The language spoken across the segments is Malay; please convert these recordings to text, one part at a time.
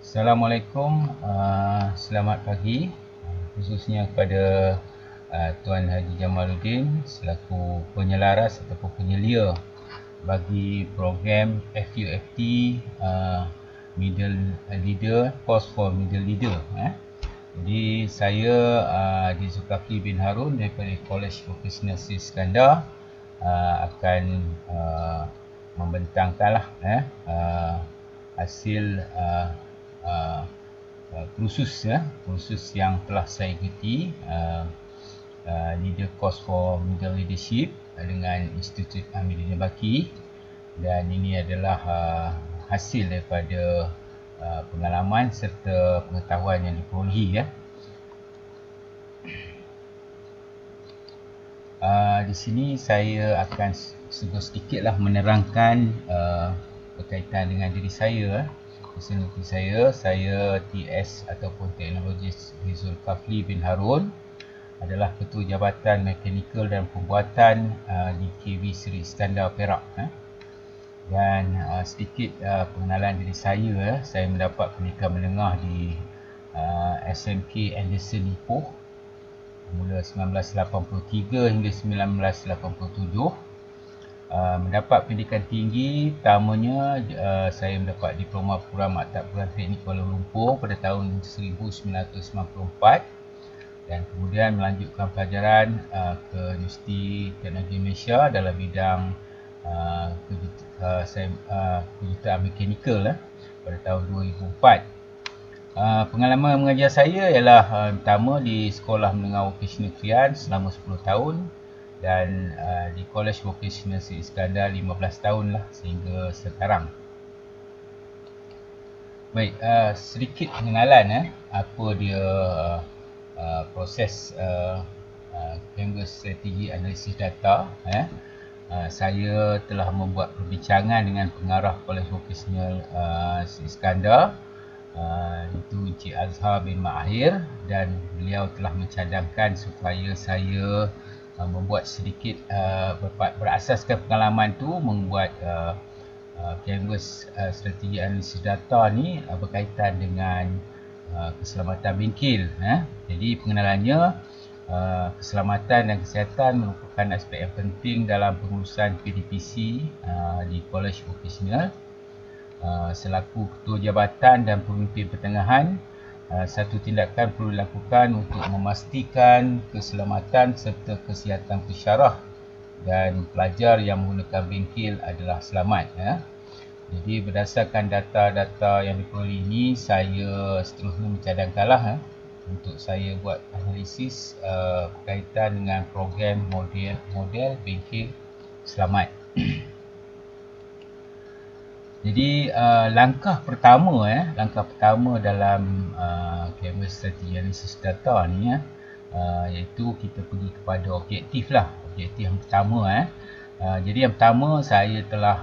Assalamualaikum, selamat pagi, khususnya kepada Tuan Haji Jamaluddin selaku penyelaras ataupun penyelia bagi program FUFT Middle Leader, Course for Middle Leader. Jadi saya di Zulkifli bin Harun daripada College Vocational Sri Iskandar akan membentangkanlah hasil kursus yang telah saya ikuti, Leader Course for Middle Leadership dengan Institut Amiruddin Baki, dan ini adalah hasil daripada pengalaman serta pengetahuan yang diperolehi di sini saya akan sedikitlah menerangkan berkaitan dengan diri saya. Personaliti saya TS ataupun Teknologis Zulkifli bin Harun, adalah Ketua Jabatan Mekanikal dan Pembuatan di KV Sri Iskandar Perak. Dan sedikit pengenalan diri saya. Saya mendapat pendidikan menengah di SMK Anderson Ipoh mula 1983 hingga 1987. Mendapat pendidikan tinggi, pertamanya saya mendapat Diploma Program Maktab Perguruan Teknik Kuala Lumpur pada tahun 1994, dan kemudian melanjutkan pelajaran ke Universiti Teknologi Malaysia dalam bidang kejuruteraan mekanikal pada tahun 2004. Pengalaman mengajar saya ialah pertama di Sekolah Menengah Vocasional Krian selama 10 tahun, dan di College Vocational Sri Iskandar 15 tahun sehingga sekarang. Baik, sedikit pengenalan apa dia proses Canvas Strategi Analisis Data. Saya telah membuat perbincangan dengan pengarah College Vocational Sri Iskandar, itu Encik Azhar bin Mahir, dan beliau telah mencadangkan supaya saya membuat sedikit berasaskan pengalaman tu membuat Canvas Strategi Analisis Data ni berkaitan dengan keselamatan bengkel. Jadi pengenalannya, keselamatan dan kesihatan merupakan aspek yang penting dalam pengurusan PDPC di College Vocational. Selaku Ketua Jabatan dan Pemimpin Pertengahan, satu tindakan perlu dilakukan untuk memastikan keselamatan serta kesihatan pensyarah dan pelajar yang menggunakan bengkel adalah selamat. Jadi berdasarkan data-data yang diperoleh ini, saya seterusnya mencadangkanlah untuk saya buat analisis berkaitan dengan program model bengkel selamat. Jadi langkah pertama dalam Canvas Strategi Analisis Data ni iaitu kita pergi kepada objektif yang pertama. Jadi yang pertama saya telah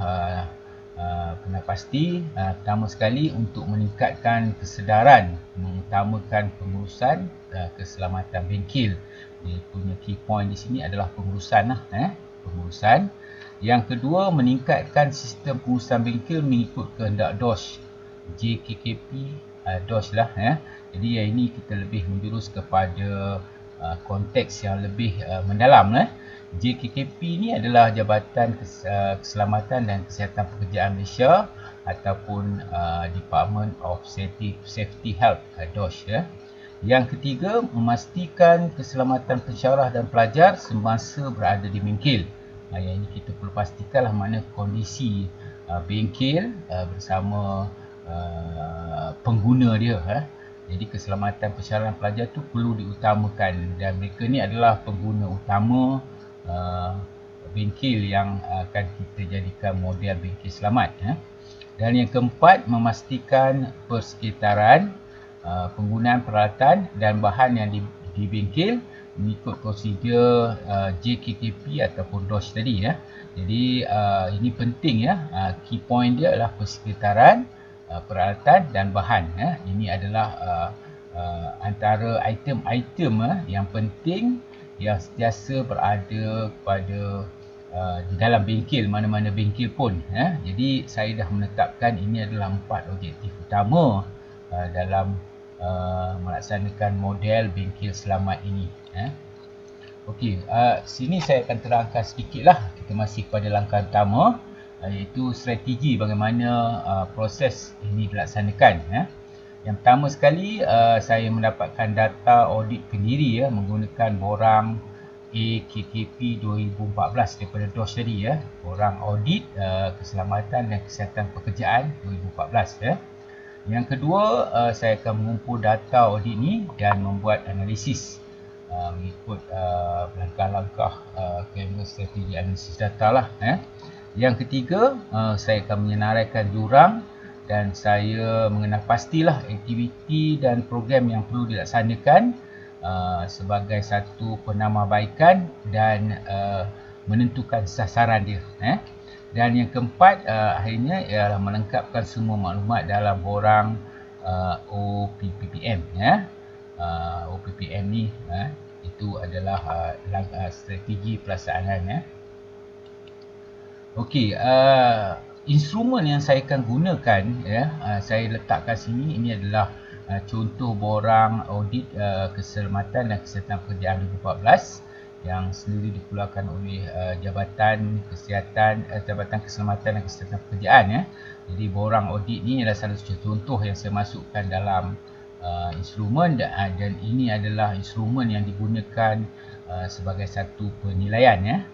pernah pasti, pertama sekali untuk meningkatkan kesedaran mengutamakan pengurusan keselamatan bengkel. Dia punya key point di sini adalah pengurusan. Yang kedua, meningkatkan sistem pengurusan bengkel mengikut kehendak DOSH, JKKP DOSH Jadi yang ini kita lebih menjurus kepada konteks yang lebih mendalam. JKKP ni adalah Jabatan Keselamatan dan Kesihatan Pekerjaan Malaysia ataupun Department of Safety Health DOSH. Yang ketiga, memastikan keselamatan pensyarah dan pelajar semasa berada di bengkel. Yang ini kita perlu pastikanlah mana kondisi bengkel bersama pengguna dia. Jadi keselamatan pensyarah dan pelajar tu perlu diutamakan, dan mereka ni adalah pengguna utama bengkel yang akan kita jadikan model bengkel selamat. Dan yang keempat, memastikan persekitaran penggunaan peralatan dan bahan yang di bengkel mengikut prosedur JKKP ataupun DOSH tadi. Jadi ini penting key point dia adalah persekitaran peralatan dan bahan. Ini adalah antara item-item yang penting yang sentiasa berada di dalam bengkel, mana-mana bengkel pun. Jadi saya dah menetapkan ini adalah 4 objektif utama dalam melaksanakan model bengkel selamat ini. Okey, sini saya akan terangkan sedikitlah. Kita masih pada langkah utama, iaitu strategi bagaimana proses ini dilaksanakan. Yang pertama sekali, saya mendapatkan data audit pendiri menggunakan borang AKKP 2014 daripada DOS tadi, borang audit keselamatan dan kesihatan pekerjaan 2014. Yang kedua, saya akan mengumpul data audit ni dan membuat analisis mengikut langkah-langkah Canvas strategi analisis data lah. Yang ketiga, saya akan menyenaraikan jurang dan saya mengenal pastilah aktiviti dan program yang perlu dilaksanakan sebagai satu penambahbaikan dan menentukan sasaran dia. Dan yang keempat, akhirnya ialah melengkapkan semua maklumat dalam borang OPPM. OPPM ni itu adalah strategi pelaksanaan. Okey, instrumen yang saya akan gunakan, saya letakkan sini. Ini adalah contoh borang audit keselamatan dan kesihatan pekerjaan 2014 yang sendiri dikeluarkan oleh Jabatan Keselamatan dan Kesihatan Pekerjaan. Jadi borang audit ni adalah salah satu contoh yang saya masukkan dalam instrumen, dan ini adalah instrumen yang digunakan sebagai satu penilaian.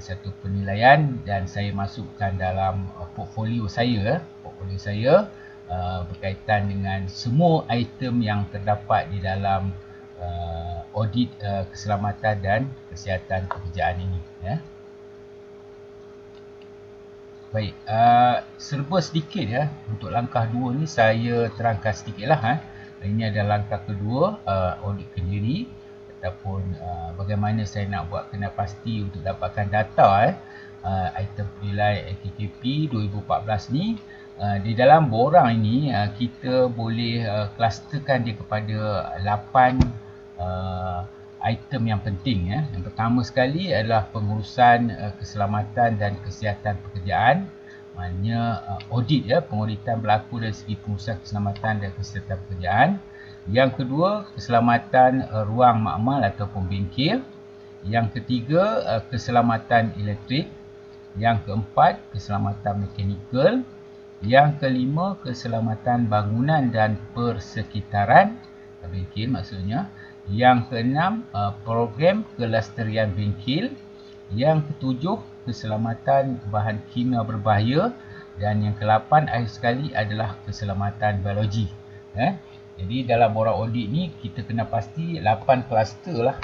Satu penilaian, dan saya masukkan dalam portfolio saya. Berkaitan dengan semua item yang terdapat di dalam audit keselamatan dan kesihatan pekerjaan ini. Baik, serba sedikit untuk langkah 2 ni saya terangkan sedikitlah. Ini adalah langkah kedua, audit pendiri, ataupun bagaimana saya nak buat kena pasti untuk dapatkan data item penilai AKKP 2014 ni. Di dalam borang ini kita boleh klusterkan dia kepada 8 item yang penting. Yang pertama sekali adalah pengurusan keselamatan dan kesihatan pekerjaan. Maknanya audit, pengauditan berlaku dari segi pengurusan keselamatan dan kesihatan pekerjaan. Yang kedua, keselamatan ruang makmal ataupun bengkel. Yang ketiga, keselamatan elektrik. Yang keempat, keselamatan mekanikal. Yang kelima, keselamatan bangunan dan persekitaran bengkel maksudnya. Yang keenam, program kelesterian bengkel. Yang ketujuh, keselamatan bahan kimia berbahaya. Dan yang ke-8 akhir sekali adalah keselamatan biologi. Jadi dalam borang audit ni kita kena pasti 8 kluster lah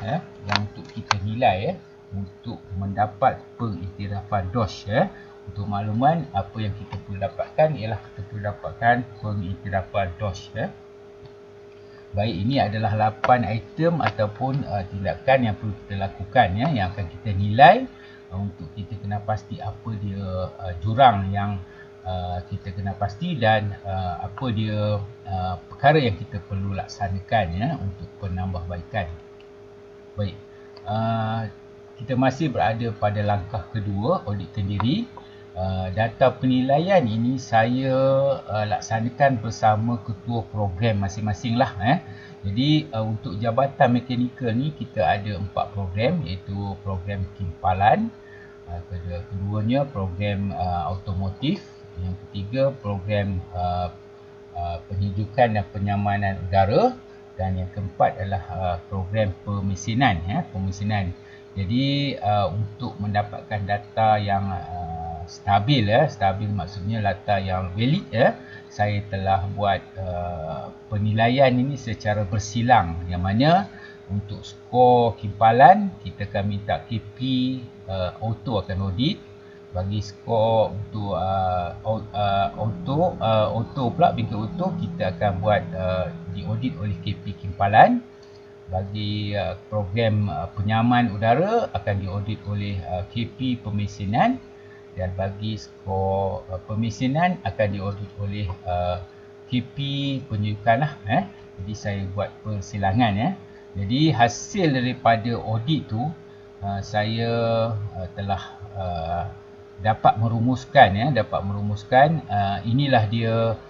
yang untuk kita nilai untuk mendapat pengiktirafan DOS. Untuk makluman, apa yang kita perlu dapatkan ialah kita perlu dapatkan pengiktirafan DOS. Baik, ini adalah 8 item ataupun tindakan yang perlu kita lakukan, yang akan kita nilai untuk kita kena pasti apa dia jurang yang kita kena pasti, dan apa dia perkara yang kita perlu laksanakan untuk penambahbaikan. Baik, kita masih berada pada langkah kedua, audit pendiri. Data penilaian ini saya laksanakan bersama ketua program masing-masing lah. Jadi untuk jabatan mekanikal ni kita ada 4 program, iaitu program kimpalan, keduanya program automotif, yang ketiga program penhijukan dan penyamanan udara, dan yang keempat adalah program pemesinan. Jadi untuk mendapatkan data yang stabil, stabil maksudnya data yang valid, saya telah buat penilaian ini secara bersilang, yang mana untuk skor kimpalan kita akan minta KP auto akan audit. Bagi skor untuk auto pula, bengkel auto, kita akan buat diaudit oleh KP kimpalan. Bagi program penyaman udara akan diaudit oleh KP pemesinan, dan bagi skor pemesinan akan diaudit oleh KP penyidikan lah. Jadi saya buat persilangan. Jadi hasil daripada audit tu saya telah dapat merumuskan inilah dia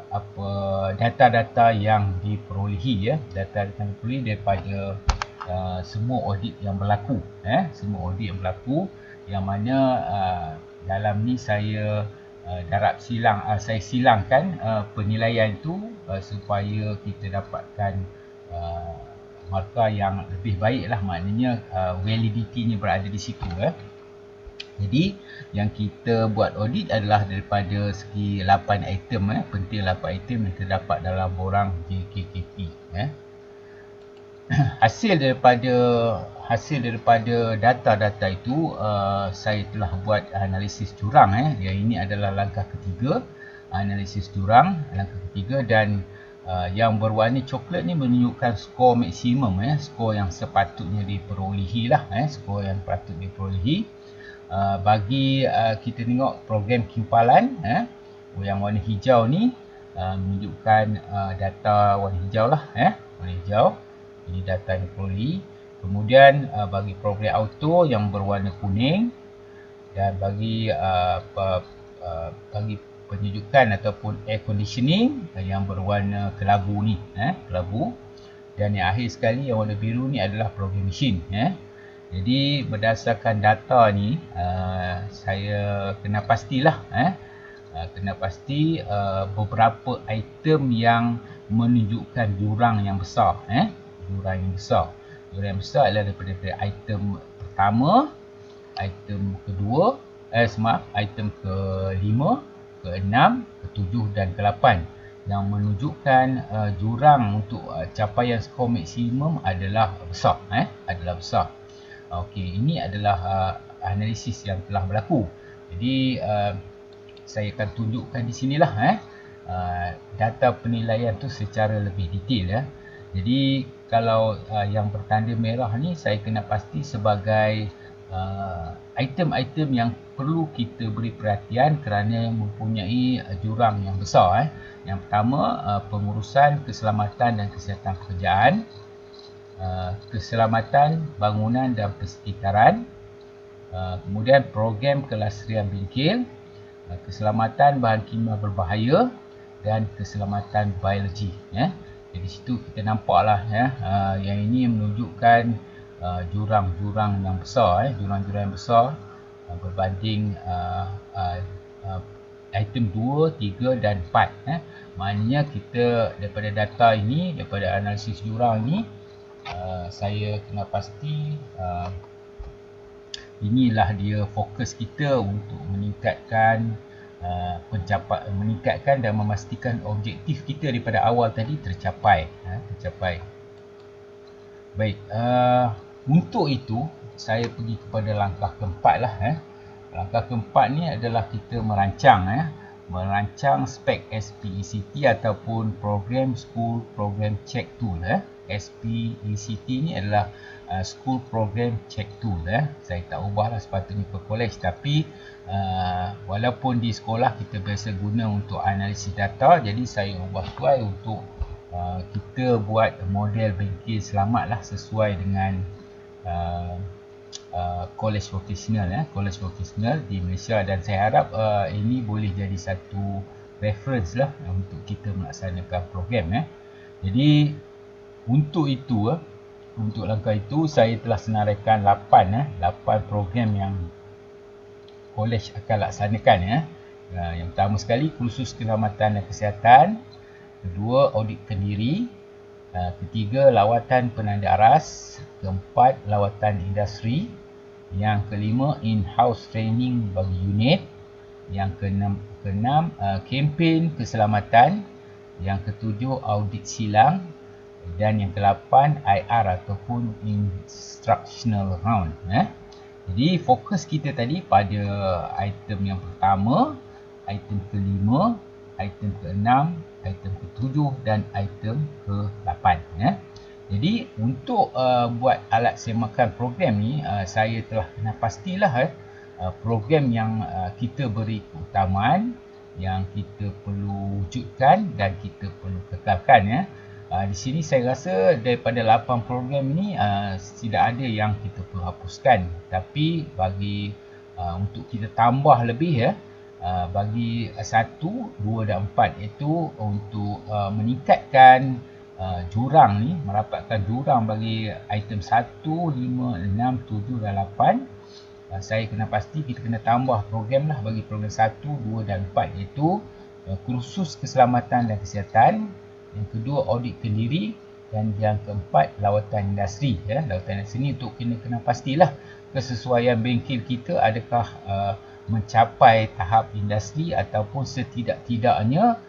apa data-data yang diperolehi ya, data-data yang diperolehi daripada semua audit yang berlaku, semua audit yang berlaku, yang mana dalam ni saya saya silangkan penilaian itu supaya kita dapatkan markah yang lebih baik lah, maknanya validity-nya berada di situ. Jadi yang kita buat audit adalah daripada segi 8 item, penting 8 item yang terdapat dalam borang JKKP. Hasil daripada data-data itu saya telah buat analisis jurang. Yang ini adalah langkah ketiga, analisis jurang langkah ketiga, dan yang berwarna coklat ni menunjukkan skor maksimum, skor yang sepatutnya diperolehi lah, skor yang patut diperolehi. Bagi kita tengok program kimpalan, yang warna hijau ni menunjukkan data warna hijau lah, warna hijau ini data yang diperolehi. Kemudian bagi program auto yang berwarna kuning, dan bagi penyejukan ataupun air conditioning yang berwarna kelabu ni, kelabu. Dan yang akhir sekali yang warna biru ni adalah program mesin. Jadi berdasarkan data ni saya kena pastilah, kena pasti beberapa item yang menunjukkan jurang yang besar, jurang yang besar. Jurang yang besar adalah daripada item pertama, item kedua, item ke-5, ke-6, ke-7 dan ke-8 yang menunjukkan jurang untuk capaian skor maksimum adalah besar, adalah besar. Okey, ini adalah analisis yang telah berlaku. Jadi saya akan tunjukkan di sinilah data penilaian tu secara lebih detail. Jadi kalau yang bertanda merah ni saya kena pasti sebagai item-item yang perlu kita beri perhatian kerana mempunyai jurang yang besar. Yang pertama, pengurusan keselamatan dan kesihatan pekerjaan, keselamatan bangunan dan persekitaran, kemudian program kelestarian bengkel, keselamatan bahan kimia berbahaya dan keselamatan biologi. Jadi situ kita nampaklah yang ini menunjukkan jurang-jurang yang besar, jurang-jurang yang besar berbanding item 2, 3 dan 4. Maknanya kita daripada data ini, daripada analisis jurang ini, saya kena pasti inilah dia fokus kita untuk meningkatkan meningkatkan dan memastikan objektif kita daripada awal tadi tercapai. Baik, untuk itu saya pergi kepada langkah keempat lah. Langkah keempat ni adalah kita merancang spek SPECT ataupun Program School Program Check Tool. SPECT ni adalah School Program Check Tool. Saya tak ubahlah sepatutnya ke college, tapi walaupun di sekolah kita biasa guna untuk analisis data, jadi saya ubah sesuai untuk kita buat model bengkel selamat lah sesuai dengan college vocational di Malaysia, dan saya harap ini boleh jadi satu reference lah untuk kita melaksanakan program. Jadi untuk itu, untuk langkah itu saya telah senaraikan 8 program yang college akan laksanakan. Yang pertama sekali kursus keselamatan dan kesihatan, kedua auditkan diri, ketiga lawatan penanda aras, keempat lawatan industri, yang kelima in-house training bagi unit, yang keenam kempen keselamatan, yang ketujuh audit silang, dan yang ke-8 IR ataupun instructional round. Jadi fokus kita tadi pada item yang pertama, item ke-5, item ke-6, item ke-7 dan item ke-8. Jadi untuk buat alat semakan program ni, saya telah kena pastilah program yang kita beri keutamaan, yang kita perlu wujudkan dan kita perlu kekalkan. Di sini saya rasa daripada 8 program ni tidak ada yang kita perlu hapuskan, tapi bagi untuk kita tambah lebih bagi 1, 2 dan 4 itu untuk meningkatkan jurang ni, merapatkan jurang bagi item 1, 5, 6, 7 dan 8. Saya kena pasti kita kena tambah program lah bagi program 1, 2 dan 4, iaitu kursus keselamatan dan kesihatan, yang kedua audit kendiri, dan yang keempat lawatan industri. Lawatan industri ni untuk kena pastilah kesesuaian bengkel kita adakah mencapai tahap industri ataupun setidak-tidaknya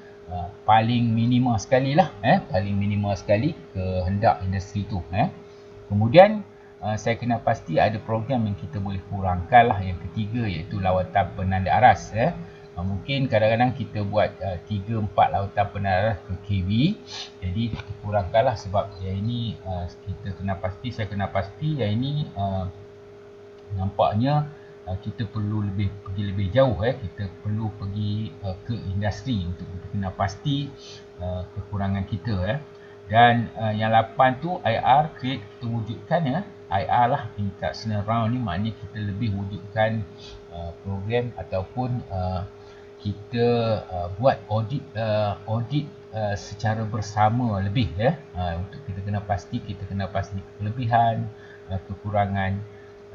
paling minima sekali lah, paling minima sekali kehendak industri tu. Kemudian saya kena pasti ada program yang kita boleh kurangkan lah, yang ketiga iaitu lawatan penanda aras. Mungkin kadang-kadang kita buat 3-4 lawatan penanda aras ke KV, jadi kita kurangkan lah sebab yang ini kita kena pasti, saya kena pasti yang ini nampaknya kita perlu pergi lebih jauh. Kita perlu pergi ke industri untuk kena pasti kekurangan kita. Dan yang 8 tu IR, create, kita wujudkan IR lah, international round ni maknanya kita lebih wujudkan program ataupun kita buat audit secara bersama lebih untuk kita kena pasti kelebihan, kekurangan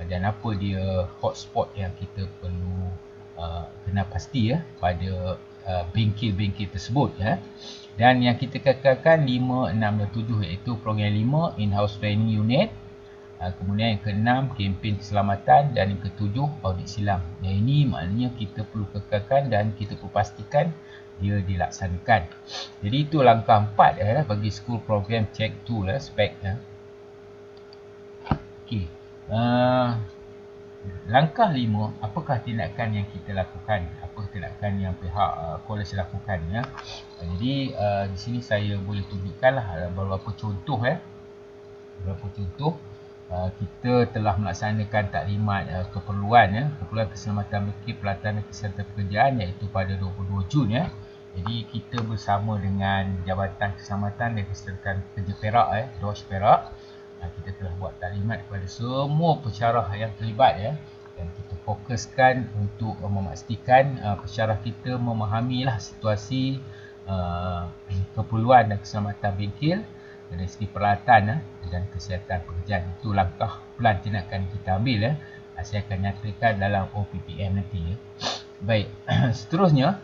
dan apa dia hotspot yang kita perlu kena pasti pada bengkel-bengkel tersebut. Dan yang kita kekalkan 5, 6 dan 7 iaitu program 5 in-house training unit, kemudian yang ke-6 kempen keselamatan, dan yang ke-7 audit silam. Yang ini maknanya kita perlu kekalkan dan kita perlu pastikan dia dilaksanakan. Jadi itu langkah 4 bagi school program check 2 spec. Okey. Langkah 5, apakah tindakan yang kita lakukan? Apa tindakan yang pihak college lakukan? Jadi di sini saya boleh tunjukkanlah beberapa contoh. Beberapa contoh. Kita telah melaksanakan taklimat keperluan keselamatan bengkel pelatihan kesihatan pekerjaan iaitu pada 22 Jun. Jadi kita bersama dengan Jabatan Keselamatan dan Kesihatan Kerja Perak, DOSH Perak, kita telah buat taklimat kepada semua pensyarah yang terlibat, dan kita fokuskan untuk memastikan pensyarah kita memahamilah situasi keperluan dan keselamatan bengkel dari segi peralatan dan kesihatan pekerjaan. Itu langkah plan tindakan kita ambil. Saya akan nyatakan dalam OPPM nanti. Baik, seterusnya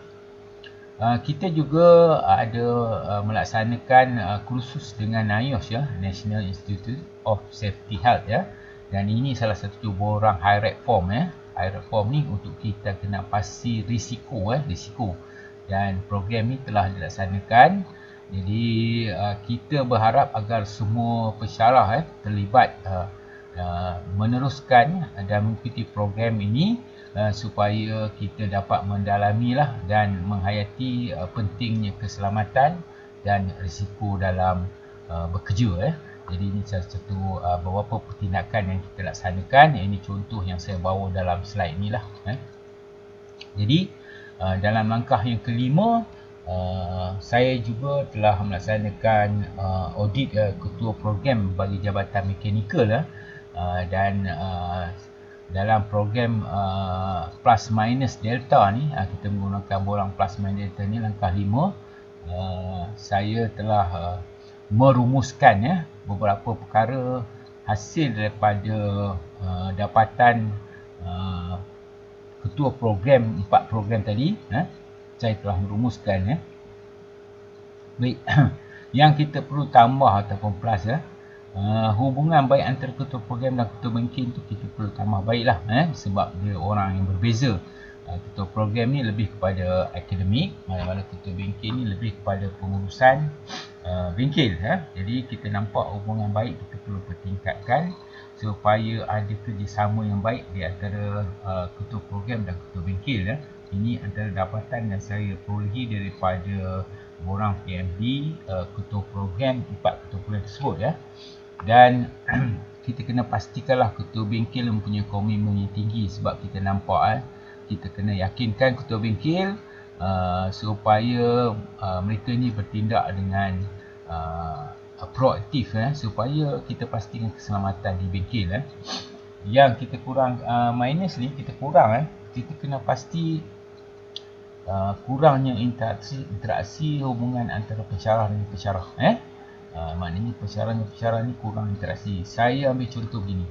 kita juga ada melaksanakan kursus dengan NIOSH, National Institute of Safety Health, dan ini salah satu borang high-rate form. High-rate form ni untuk kita kena pasti risiko, dan program ni telah dilaksanakan. Jadi kita berharap agar semua pensyarah terlibat meneruskan dan mengikuti program ini supaya kita dapat mendalamilah dan menghayati pentingnya keselamatan dan risiko dalam bekerja. Jadi ini salah satu beberapa tindakan yang kita laksanakan. Ini contoh yang saya bawa dalam slide inilah. Jadi dalam langkah yang kelima, saya juga telah melaksanakan audit ketua program bagi Jabatan Mekanikal, dan dalam program plus minus delta ni, kita menggunakan borang plus minus delta ni, langkah 5, saya telah merumuskan beberapa perkara hasil daripada dapatan ketua program 4 program tadi. Saya telah merumuskan. Baik, yang kita perlu tambah ataupun plus, hubungan baik antara ketua program dan ketua bengkel tu kita perlu tambah baiklah, sebab dia orang yang berbeza. Ketua program ni lebih kepada akademik, manakala ketua bengkel ni lebih kepada pengurusan bengkel. Jadi kita nampak hubungan baik kita perlu pertingkatkan supaya ada kerjasama yang baik di antara ketua program dan ketua bengkel. Ini antara dapatan yang saya perolehi daripada borang PMD ketua program 4 ketua program tersebut. Dan kita kena pastikanlah ketua bengkel mempunyai komitmen yang tinggi, sebab kita nampak kita kena yakinkan ketua bengkel supaya mereka ni bertindak dengan proaktif, supaya kita pastikan keselamatan di bengkel. Yang kita kurang minus ni, kita kurang kita kena pasti kurangnya interaksi hubungan antara pensyarah dan pensyarah. Maknanya pensyarah dan pensyarah ni kurang interaksi. Saya ambil contoh begini.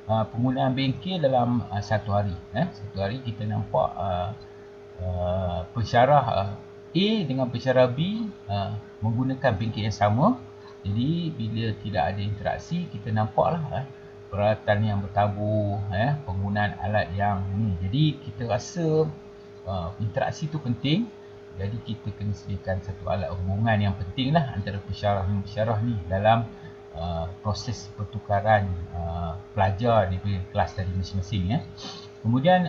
Penggunaan bengkel dalam satu hari. Satu hari kita nampak pensyarah A dengan pensyarah B menggunakan bengkel yang sama. Jadi bila tidak ada interaksi, kita nampaklah peralatan yang bertabur, penggunaan alat yang ni. Jadi kita rasa interaksi tu penting. Jadi kita kena sediakan satu alat hubungan yang penting lah antara pensyarah dan pensyarah ni dalam proses pertukaran pelajar di kelas tadi masing-masing. Kemudian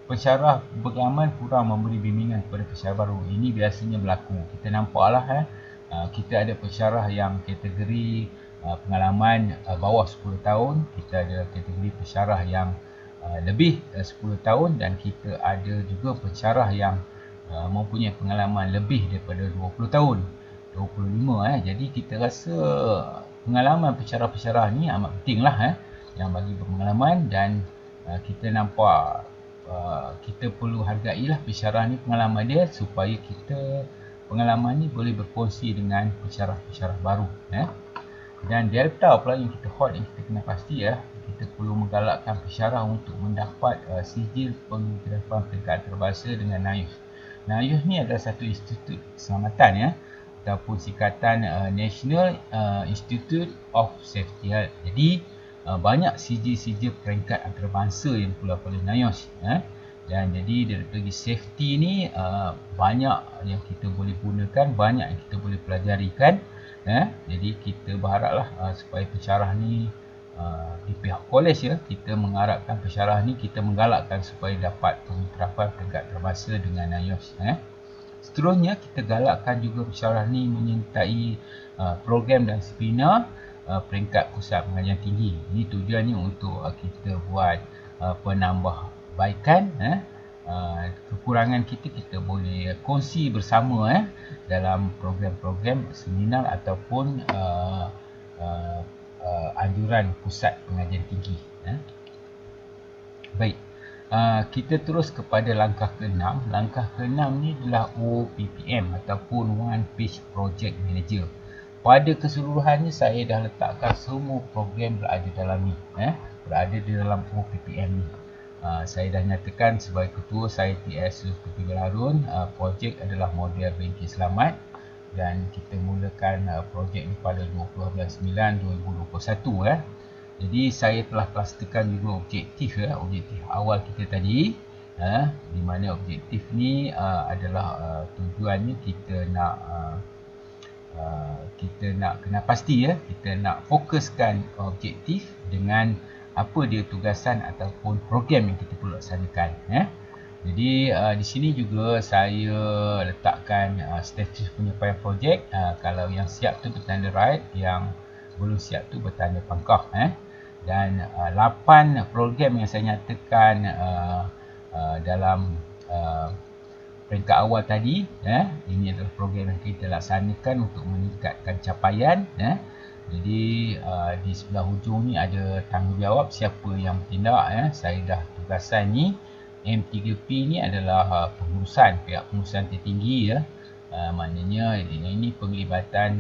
pensyarah pengalaman kurang memberi bimbingan kepada pensyarah baru. Ini biasanya berlaku. Kita nampaklah kita ada pensyarah yang kategori pengalaman bawah 10 tahun. Kita ada kategori pensyarah yang lebih 10 tahun, dan kita ada juga pensyarah yang mempunyai pengalaman lebih daripada 20 tahun, 25. Jadi kita rasa pengalaman pensyarah-pensyarah ni amat penting lah yang bagi berpengalaman, dan kita nampak kita perlu hargailah pensyarah ni, pengalaman dia, supaya kita pengalaman ni boleh berkongsi dengan pensyarah-pensyarah baru. Dan delta pula yang kita hot, yang kita kena pasti kita perlu menggalakkan pensyarah untuk mendapat sijil pengiktirafan peringkat antarabangsa dengan NIOSH. NIOSH ni adalah satu institut keselamatan ataupun singkatan National Institute of Safety Health. Jadi banyak sijil-sijil peringkat antarabangsa yang dikeluarkan oleh NIOSH. Dan jadi dari segi safety ni banyak yang kita boleh gunakan, banyak yang kita boleh pelajarikan. Jadi kita berharaplah supaya pensyarah ni di pihak kolej kita mengharapkan pensyarah ni, kita menggalakkan supaya dapat pengiktirafan peringkat antarabangsa dengan NIOSH. Seterusnya kita galakkan juga pensyarah ni menyertai program dan seminar peringkat pusat pengajian tinggi. Ini tujuannya untuk kita buat penambahbaikan kekurangan kita boleh kongsi bersama dalam program-program seminar ataupun anjuran pusat pengajian tinggi. Baik, kita terus kepada langkah ke-6. Langkah ke-6 ni adalah OPPM ataupun One Page Project Manager. Pada keseluruhannya saya dah letakkan semua program berada dalam ni, berada di dalam OPPM ni. Saya dah nyatakan sebagai ketua saya TS Zulkifli Harun. Projek adalah model bengkel selamat, dan kita mulakan projek ni pada 12/9/2021. Jadi saya telah pastikan juga objektif objektif awal kita tadi, di mana objektif ni adalah tujuannya kita nak kena pasti kita nak fokuskan objektif dengan apa dia tugasan ataupun program yang kita perlu laksanakan. Jadi di sini juga saya letakkan status penyampaian projek. Kalau yang siap tu bertanda right, yang belum siap tu bertanda pangkah. Dan 8 program yang saya nyatakan dalam peringkat awal tadi, ini adalah program yang kita laksanakan untuk meningkatkan capaian. Jadi di sebelah hujung ni ada tanggungjawab siapa yang bertindak. Saya dah tugasan ni. M3P ni adalah pengurusan, pihak pengurusan tertinggi maknanya ini penglibatan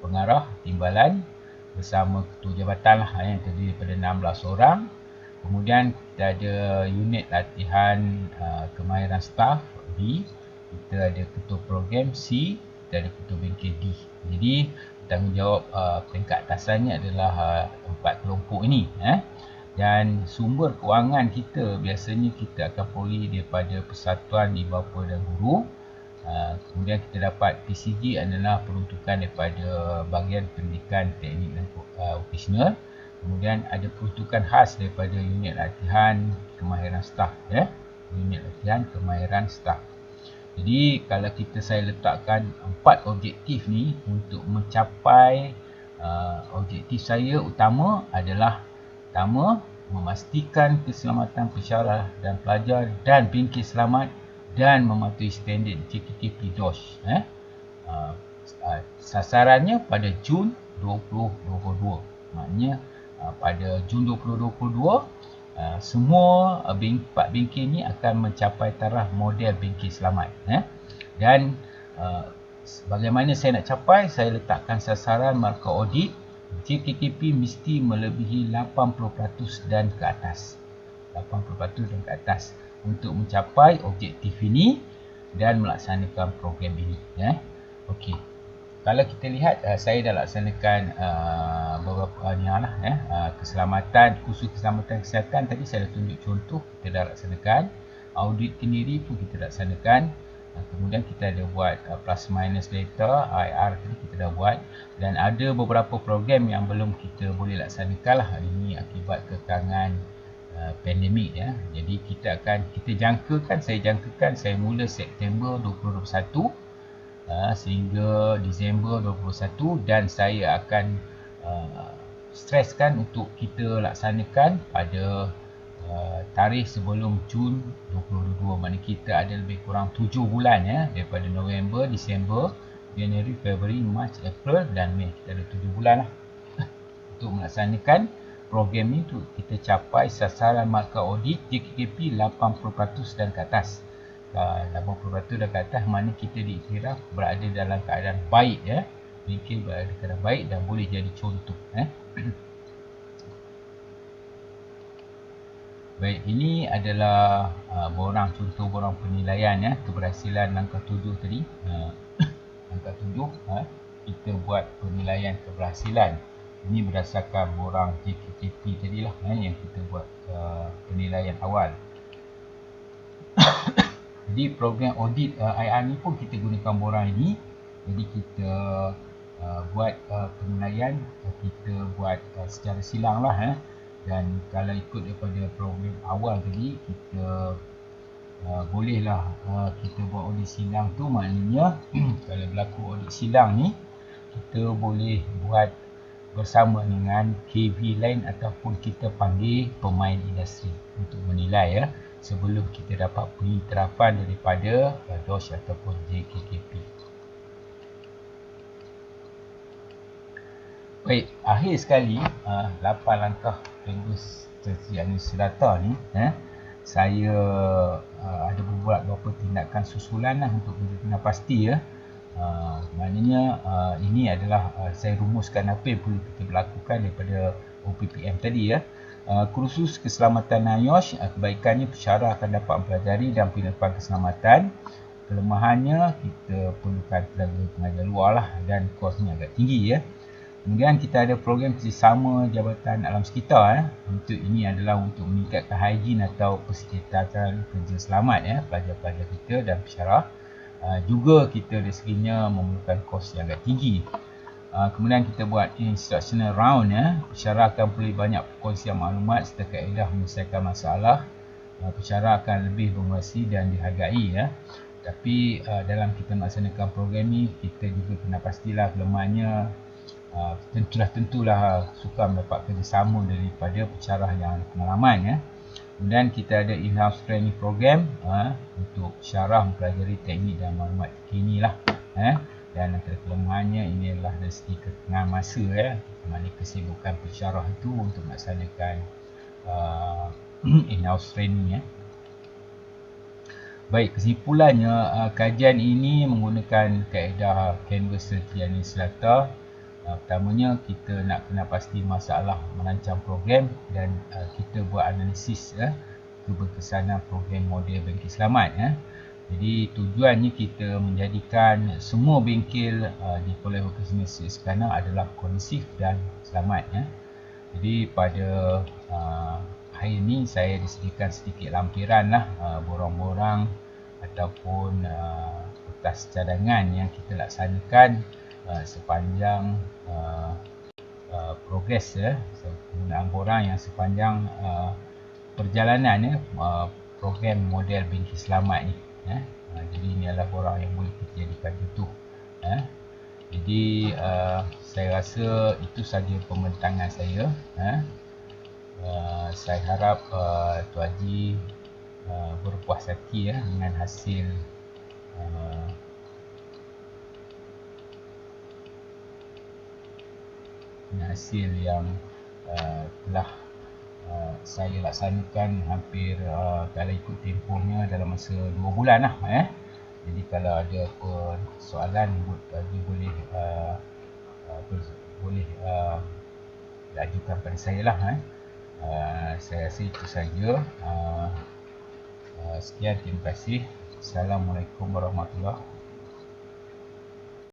pengarah timbalan bersama ketua jabatan yang terdiri daripada 16 orang. Kemudian kita ada unit latihan kemahiran staf B, kita ada ketua program C, kita ada ketua bengkel D. Jadi tanggungjawab peringkat atasannya adalah 4 kelompok ini. Dan sumber kewangan kita biasanya kita akan peroleh daripada Persatuan Ibu Bapa dan Guru. Kemudian kita dapat PCG adalah peruntukan daripada bahagian pendidikan teknik dan vocational. Kemudian ada peruntukan khas daripada unit latihan kemahiran staf. Unit latihan kemahiran staf. Jadi kalau saya letakkan 4 objektif ni untuk mencapai objektif saya utama adalah pertama, memastikan keselamatan pensyarah dan pelajar dan bengkel selamat dan mematuhi standard JKTP DOSH. Sasarannya pada Jun 2022. Maknanya pada Jun 2022 semua 4 bengkel ni akan mencapai taraf model bengkel selamat. Dan bagaimana saya nak capai, saya letakkan sasaran markah audit JKKP mesti melebihi 80% dan ke atas. 80% dan ke atas untuk mencapai objektif ini dan melaksanakan program ini. Okey. Kalau kita lihat, saya dah laksanakan beberapa keselamatan, khusus keselamatan kesihatan tadi saya dah tunjuk contoh, kita dah laksanakan. Audit sendiri pun kita laksanakan. Kemudian kita ada buat plus minus data, IR tadi kita dah buat. Dan ada beberapa program yang belum kita boleh laksanakan lah. Ini akibat kekangan pandemik ya. Jadi kita jangkakan, saya mula September 2021 sehingga Disember 2021 dan saya akan streskan untuk kita laksanakan pada tarikh sebelum Jun 2022. Maknanya kita ada lebih kurang 7 bulan ya, daripada November, Disember, Januari, Februari, Mac, April dan Mei. Kita ada 7 bulan lah untuk melaksanakan program ini untuk kita capai sasaran markah audit JKKP 80% dan ke atas. 80% dan ke atas mana kita diiktiraf berada dalam keadaan baik ya. Bengkel berada dalam keadaan baik dan boleh jadi contoh. Baik, ini adalah contoh borang penilaian ya, keberhasilan langkah 7 tadi. Langkah 7 kita buat penilaian keberhasilan. Ini berdasarkan borang JKKP tadilah yang kita buat penilaian awal. Jadi program audit IR ni pun kita gunakan borang ini. Jadi kita buat penilaian, kita buat secara silang lah dan kalau ikut daripada program awal tadi, kita bolehlah kita buat audit silang tu. Maknanya kalau berlaku audit silang ni, kita boleh buat bersama dengan KV lain ataupun kita panggil pemain industri untuk menilai ya, sebelum kita dapat pengiktirafan daripada DOSH ataupun JKKP. Baik, akhir sekali 8 langkah Pengurusan Strategi Analisis Data ni, saya ada buat beberapa tindakan susulan lah untuk kena pasti ya. Maknanya ini adalah saya rumuskan apa yang perlu kita berlakukan daripada OPPM tadi ya. Kursus keselamatan NIOSH, kebaikannya pesyarah akan dapat mempelajari dan penerapan keselamatan. Kelemahannya kita perlukan tenaga pengajar luar lah dan kosnya agak tinggi ya. Kemudian kita ada program kerjasama Jabatan Alam Sekitar Untuk ini adalah untuk meningkatkan higien atau persekitaran kerja selamat ya, pelajar-pelajar kita dan pesyarah. Juga kita dari seginya memerlukan kos yang agak tinggi. Kemudian kita buat instructional round ya. Pesyarah akan perlu banyak perkongsian maklumat serta kaedah menyelesaikan masalah. Pesyarah akan lebih bermerasi dan dihargai ya. Tapi dalam kita melaksanakan program ni, kita juga kena pastilah kelemahannya. Tentulah suka mendapat kerjasama daripada pesyarah yang ada pengalaman ya. Kemudian kita ada in-house training program untuk pesyarah mempelajari teknik dan maklumat terkini lah. Dan antara kelemahannya ini adalah dari segi ketengahan masa ya, mana kesibukan pesyarah itu untuk melaksanakan in-house training ya. Baik, kesimpulannya kajian ini menggunakan kaedah Canvas Strategi Analisis Data. Pertamanya kita nak kena pasti masalah merancang program dan kita buat analisis keberkesanan program model bengkel selamat ya. Jadi tujuannya kita menjadikan semua bengkel di Kuala Lumpur Iskandar adalah kondusif dan selamat ya. Jadi pada hari ini saya disediakan sedikit lampiran lah borang-borang ataupun kertas cadangan yang kita laksanakan sepanjang progres ya, penggunaan borang yang sepanjang perjalanan ya, program model bengkel selamat ni ya. Jadi ini adalah borang yang boleh kita jadikan contoh ya. Jadi saya rasa itu saja pembentangan saya ya. Saya harap Tuan Haji berpuas hati ya dengan hasil yang telah saya laksanakan hampir kalau ikut tempohnya dalam masa 2 bulan lah. Jadi kalau ada apa soalan dia boleh ajukan pada saya lah. Saya rasa itu saja. Sekian, terima kasih. Assalamualaikum warahmatullahi wabarakatuh.